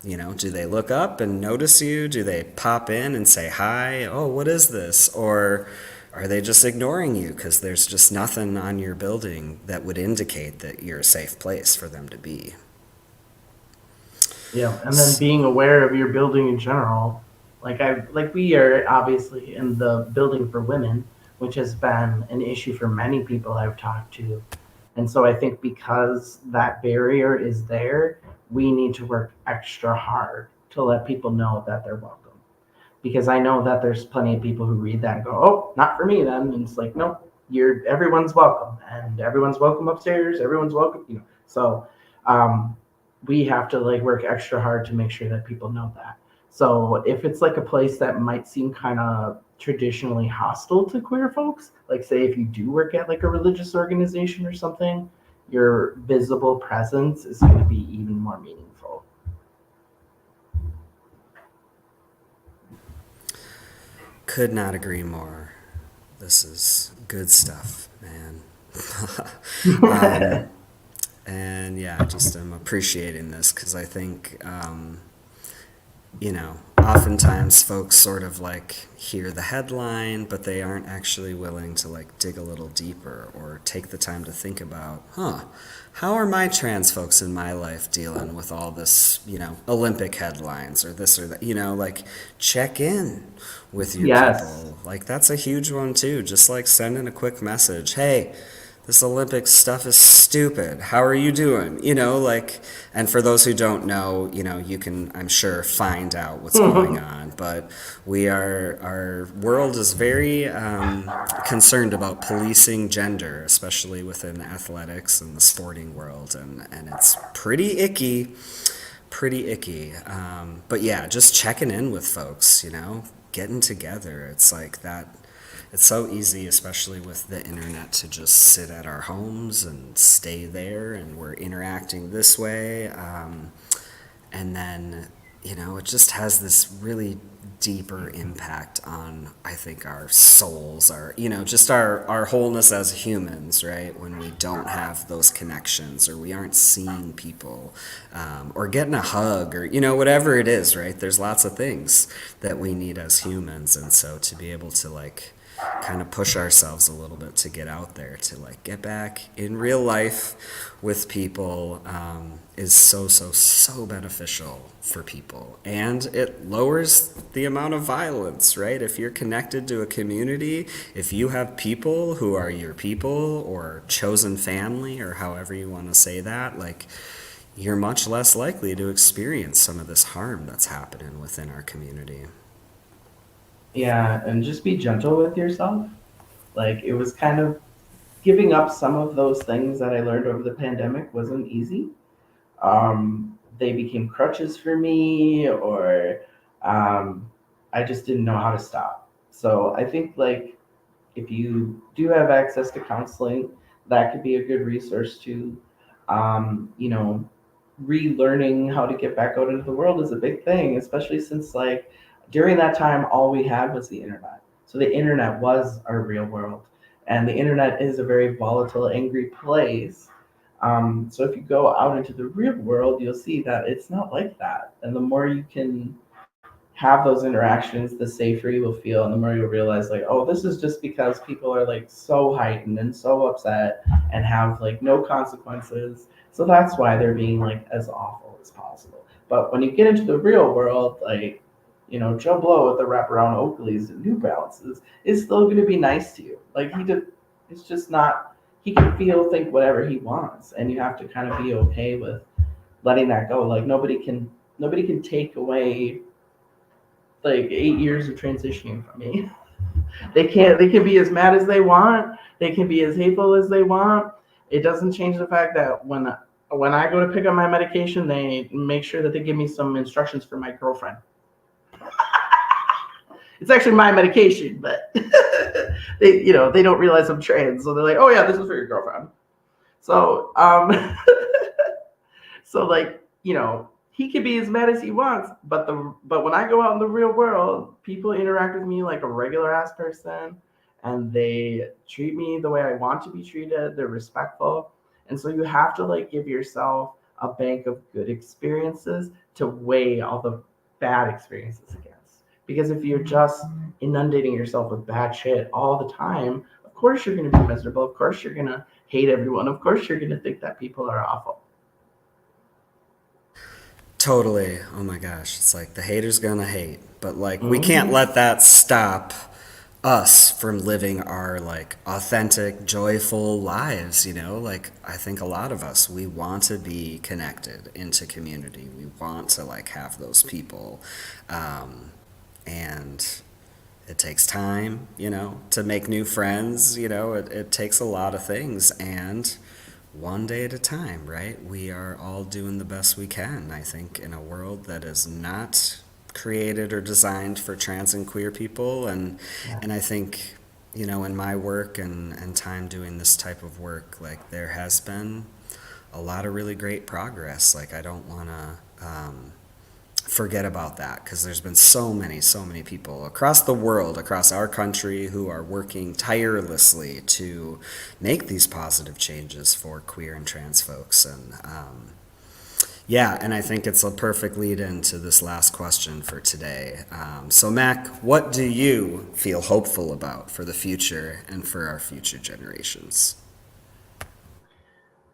do they look up and notice you? Do they pop in and say hi? Oh, what is this? Or are they just ignoring you because there's just nothing on your building that would indicate that you're a safe place for them to be?
Yeah, and then being aware of your building in general. We are obviously in the building for women, which has been an issue for many people I've talked to. And so I think because that barrier is there, we need to work extra hard to let people know that they're welcome. Because I know that there's plenty of people who read that and go, "Oh, not for me then." And it's like, no, you're everyone's welcome, and everyone's welcome upstairs. Everyone's welcome, So um, we have to like work extra hard to make sure that people know that. So if it's like a place that might seem kind of traditionally hostile to queer folks, like say if you do work at like a religious organization or something, your visible presence is going to be even more meaningful.
Could not agree more. This is good stuff, man. And yeah, I just am appreciating this because I think, oftentimes folks sort of like hear the headline, but they aren't actually willing to like dig a little deeper or take the time to think about, how are my trans folks in my life dealing with all this, Olympic headlines or this or that, like check in with your
Yes.
people. Like that's a huge one too. Just like sending a quick message. Hey, this Olympic stuff is stupid. How are you doing? And for those who don't know, you can, I'm sure, find out what's going on. But our world is very concerned about policing gender, especially within athletics and the sporting world. And it's pretty icky, pretty icky. But yeah, just checking in with folks, getting together. It's like that. It's so easy, especially with the internet, to just sit at our homes and stay there, and we're interacting this way. And then, it just has this really deeper impact on, I think, our souls, just our wholeness as humans, right? When we don't have those connections, or we aren't seeing people, or getting a hug, or, whatever it is, right? There's lots of things that we need as humans. And so to be able to, like, kind of push ourselves a little bit to get out there, to like get back in real life with people, is so beneficial for people. And it lowers the amount of violence, right? If you're connected to a community, if you have people who are your people or chosen family, or however you want to say that, like, you're much less likely to experience some of this harm that's happening within our community.
Yeah, and just be gentle with yourself. Like it was kind of giving up some of those things that I learned over the pandemic wasn't easy. They became crutches for me, or um, I just didn't know how to stop. So I think like if you do have access to counseling, that could be a good resource too. You know, relearning how to get back out into the world is a big thing, especially since like during that time, all we had was the internet. So the internet was our real world, and the internet is a very volatile, angry place. So if you go out into the real world, you'll see that it's not like that. And the more you can have those interactions, the safer you will feel, and the more you'll realize, like, oh, this is just because people are like so heightened and so upset and have like no consequences. So that's why they're being like as awful as possible. But when you get into the real world, like, Joe Blow with the wraparound Oakleys and New Balances is still going to be nice to you. Like he did, it's just not. He can feel, think whatever he wants, and you have to kind of be okay with letting that go. Like nobody can take away like 8 years of transitioning from me. They can be as mad as they want. They can be as hateful as they want. It doesn't change the fact that when I go to pick up my medication, they make sure that they give me some instructions for my girlfriend. It's actually my medication, but they don't realize I'm trans, so they're like, oh yeah, this is for your girlfriend. So so like, he can be as mad as he wants, but when I go out in the real world, people interact with me like a regular ass person, and they treat me the way I want to be treated. They're respectful. And so you have to like give yourself a bank of good experiences to weigh all the bad experiences against. Because if you're just inundating yourself with bad shit all the time, of course you're going to be miserable. Of course you're going to hate everyone. Of course you're going to think that people are awful.
Totally. Oh my gosh. It's like the hater's gonna hate. But like we can't
Hmm.
let that stop us from living our like authentic, joyful lives, you know? Like I think a lot of us we want to be connected into community. We want to like have those people. And it takes time, you know, to make new friends, you know, it takes a lot of things and one day at a time, right? We are all doing the best we can, I think, in a world that is not created or designed for trans and queer people.
Yeah.
And I think, you know, in my work and time doing this type of work, like there has been a lot of really great progress. Like I don't want to forget about that because there's been so many people across the world, across our country, who are working tirelessly to make these positive changes for queer and trans folks. And yeah, and I think it's a perfect lead into this last question for today. So, Mac, what do you feel hopeful about for the future and for our future generations?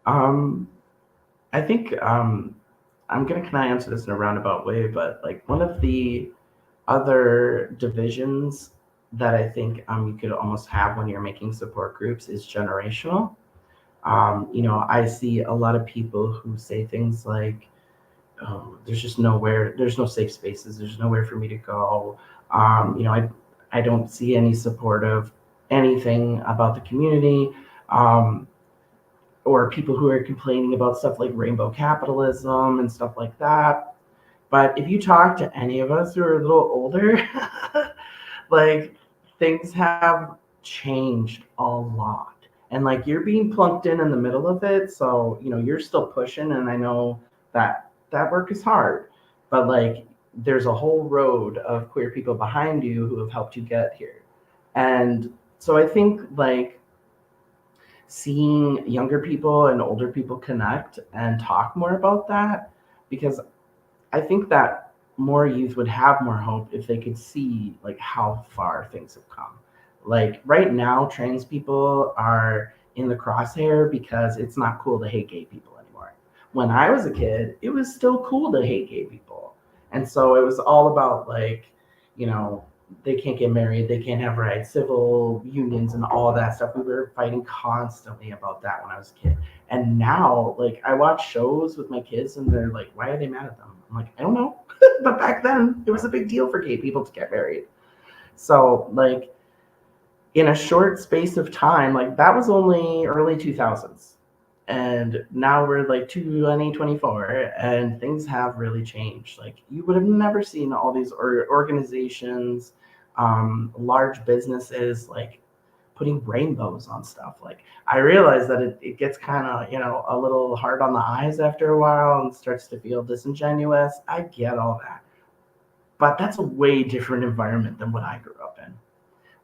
Um, I think I'm gonna kind of answer this in a roundabout way, but like one of the other divisions that I think you could almost have when you're making support groups is generational. I see a lot of people who say things like, there's just nowhere, there's no safe spaces, there's nowhere for me to go. I don't see any support of anything about the community. Um, or people who are complaining about stuff like rainbow capitalism and stuff like that. But if you talk to any of us who are a little older, like things have changed a lot. And like you're being plunked in the middle of it, so you're still pushing, and I know that work is hard, but like there's a whole road of queer people behind you who have helped you get here. And so I think like seeing younger people and older people connect and talk more about that, because I think that more youth would have more hope if they could see like how far things have come. Like right now, trans people are in the crosshair because it's not cool to hate gay people anymore. When I was a kid, it was still cool to hate gay people. And so it was all about like, you know, they can't get married, they can't have rights, civil unions and all that stuff. We were fighting constantly about that when I was a kid. And now, like, I watch shows with my kids and they're like, why are they mad at them? I'm like, I don't know. But back then, it was a big deal for gay people to get married. So, like, in a short space of time, like, that was only early 2000s. And now we're like 2024, and things have really changed. Like, you would have never seen all these organizations, large businesses, like, putting rainbows on stuff. Like I realize that it gets kind of, a little hard on the eyes after a while and starts to feel disingenuous. I get all that. But that's a way different environment than what I grew up in.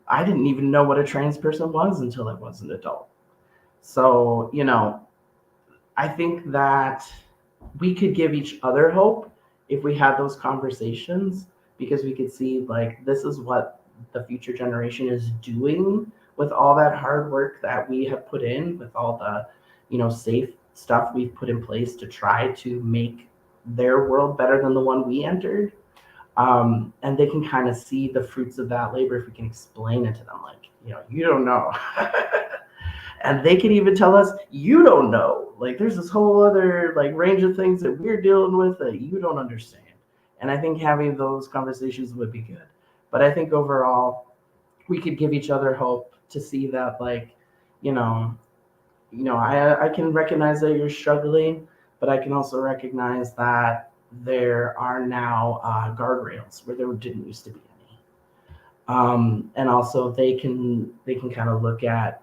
I didn't even know what a trans person was until I was an adult. So, I think that we could give each other hope if we had those conversations, because we could see like this is what the future generation is doing with all that hard work that we have put in, with all the safe stuff we've put in place to try to make their world better than the one we entered. And they can kind of see the fruits of that labor if we can explain it to them, like, you don't know. And they can even tell us, you don't know, like there's this whole other like range of things that we're dealing with that you don't understand. And I think having those conversations would be good. But I think overall we could give each other hope to see that, like, you know I can recognize that you're struggling, but I can also recognize that there are now guardrails where there didn't used to be any. And also they can kind of look at,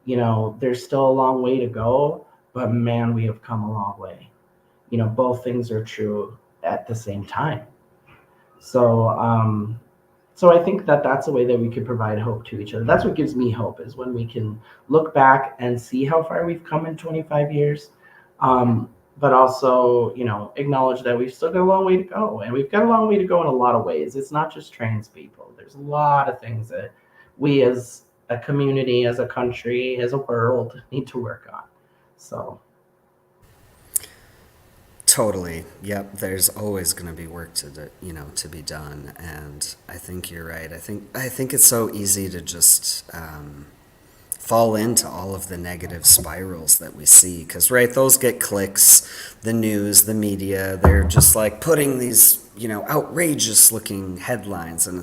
there's still a long way to go, but man, we have come a long way. Both things are true at the same time. So, so I think that that's a way that we could provide hope to each other. That's what gives me hope, is when we can look back and see how far we've come in 25 years. But also, acknowledge that we've still got a long way to go, and we've got a long way to go in a lot of ways. It's not just trans people. There's a lot of things that we as a community, as a country, as a world need to work on. So
Totally. Yep. There's always going to be work to be done, and I think you're right. I think it's so easy to just fall into all of the negative spirals that we see, because right, those get clicks. The news, the media, they're just like putting these outrageous looking headlines, and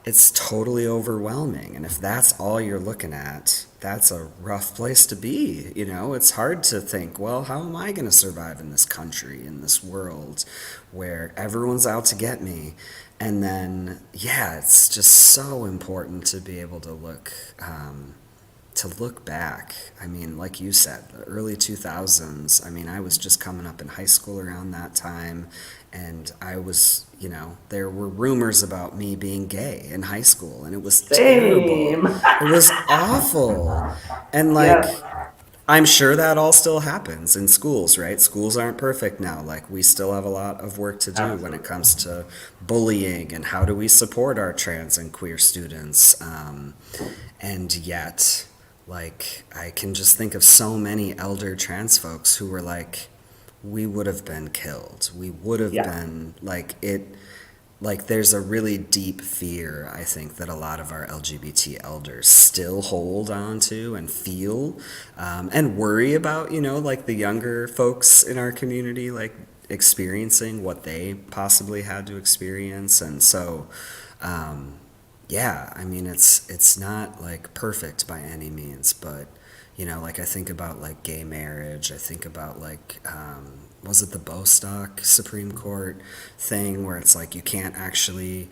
it's totally overwhelming. And if that's all you're looking at, that's a rough place to be. It's hard to think, well, how am I going to survive in this country, in this world where everyone's out to get me? And then, yeah, it's just so important to be able to look back. I mean, like you said, the early 2000s, I mean, I was just coming up in high school around that time, and I was, there were rumors about me being gay in high school, and it was
Same.
terrible. It was awful. And like,
Yes.
I'm sure that all still happens in schools, right? Schools aren't perfect now. Like, we still have a lot of work to do when it
Absolutely.
comes to bullying and how do we support our trans and queer students. And yet, like, I can just think of so many elder trans folks who were like, we would have been killed. We would have
Yeah.
been like there's a really deep fear, I think, that a lot of our LGBT elders still hold on to and feel, and worry about, like the younger folks in our community, like experiencing what they possibly had to experience. And so, yeah, I mean, it's not like perfect by any means, but like I think about like gay marriage. I think about like was it the Bostock Supreme Court thing where it's like you can't actually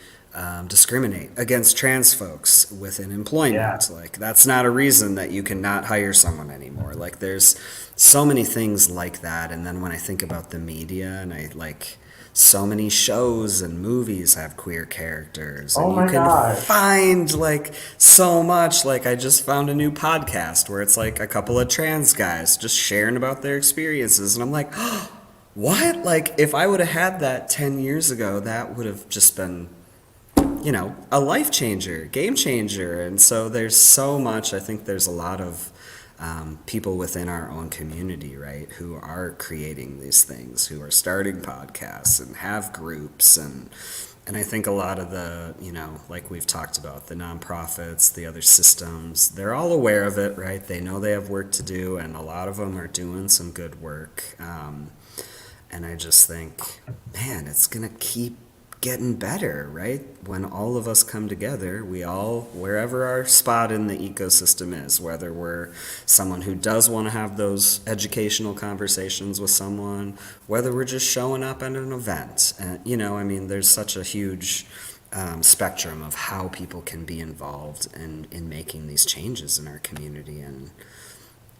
discriminate against trans folks within
Yeah.
employment. Like, that's not a reason that you cannot hire someone anymore. Like, there's so many things like that. And then when I think about the media, and I like, so many shows and movies have queer characters,
Oh
and you
my
can
gosh.
find like so much. Like, I just found a new podcast where it's like a couple of trans guys just sharing about their experiences, and I'm like, what? Like, if I would have had that 10 years ago, that would have just been, a life changer, game changer. And so there's so much. I think there's a lot of people within our own community, right, who are creating these things, who are starting podcasts and have groups. And I think a lot of the, like we've talked about, the nonprofits, the other systems, they're all aware of it, right? They know they have work to do, and a lot of them are doing some good work. And I just think, man, it's going to keep getting better, right? When all of us come together, we all, wherever our spot in the ecosystem is, whether we're someone who does want to have those educational conversations with someone, whether we're just showing up at an event. I mean, there's such a huge spectrum of how people can be involved in making these changes in our community. And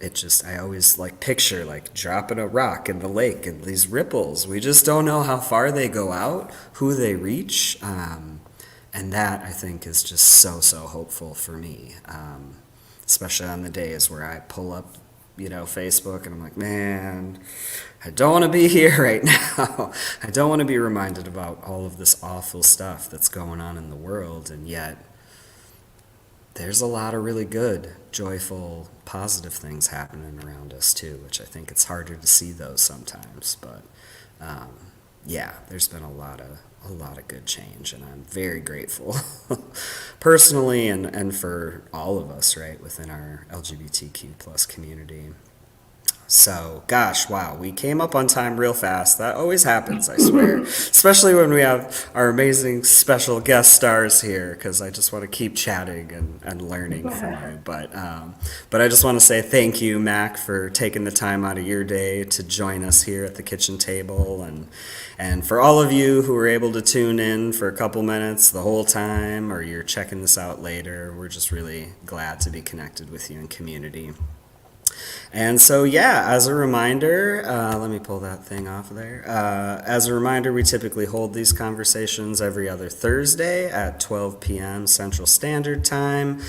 it just, I always like picture like dropping a rock in the lake and these ripples. We just don't know how far they go out, who they reach. And that, I think, is just so hopeful for me, especially on the days where I pull up, Facebook, and I'm like, man, I don't want to be here right now. I don't want to be reminded about all of this awful stuff that's going on in the world. And yet, there's a lot of really good, joyful, positive things happening around us too, which I think it's harder to see those sometimes. But um, yeah, there's been a lot of good change, and I'm very grateful, personally, and for all of us, right, within our LGBTQ plus community. So, gosh, wow, we came up on time real fast. That always happens, I swear. Especially when we have our amazing special guest stars here, because I just want to keep chatting and learning from you. But I just want to say thank you, Mac, for taking the time out of your day to join us here at the kitchen table. And for all of you who were able to tune in for a couple minutes the whole time, or you're checking this out later, we're just really glad to be connected with you in community. And so, yeah, as a reminder, let me pull that thing off of there. As a reminder, we typically hold these conversations every other Thursday at 12 p.m. Central Standard Time.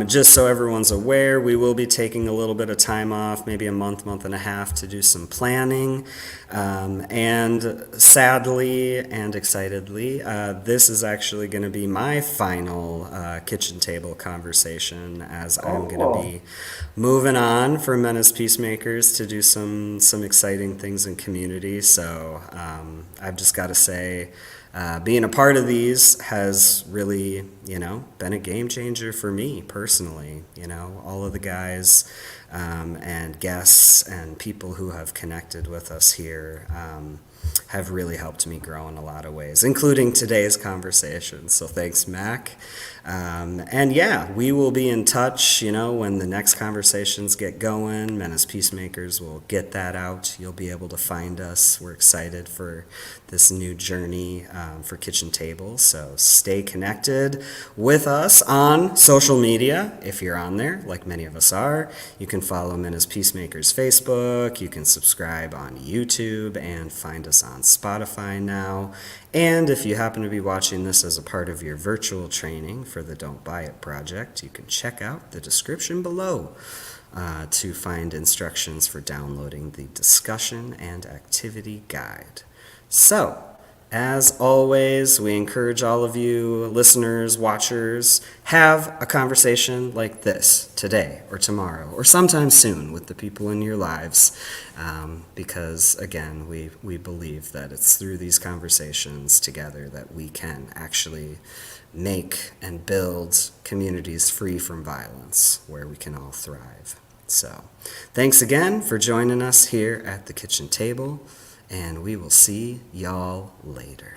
Just so everyone's aware, we will be taking a little bit of time off, maybe a month and a half, to do some planning. And sadly and excitedly, this is actually going to be my final kitchen table conversation, as I'm going to
Oh,
be moving on for for Men as Peacemakers to do some exciting things in community. So I've just got to say, being a part of these has really, been a game changer for me personally. All of the guys and guests and people who have connected with us here have really helped me grow in a lot of ways, including today's conversation. So thanks, Mac. And yeah, we will be in touch, when the next conversations get going. Men as Peacemakers will get that out. You'll be able to find us. We're excited for this new journey for Kitchen Table. So stay connected with us on social media. If you're on there, like many of us are, you can follow Men as Peacemakers Facebook. You can subscribe on YouTube and find us on Spotify now. And if you happen to be watching this as a part of your virtual training for the Don't Buy It project, you can check out the description below to find instructions for downloading the discussion and activity guide. So, as always, we encourage all of you listeners, watchers, have a conversation like this today or tomorrow or sometime soon with the people in your lives, because, again, we believe that it's through these conversations together that we can actually make and build communities free from violence where we can all thrive. So, thanks again for joining us here at the kitchen table. And we will see y'all later.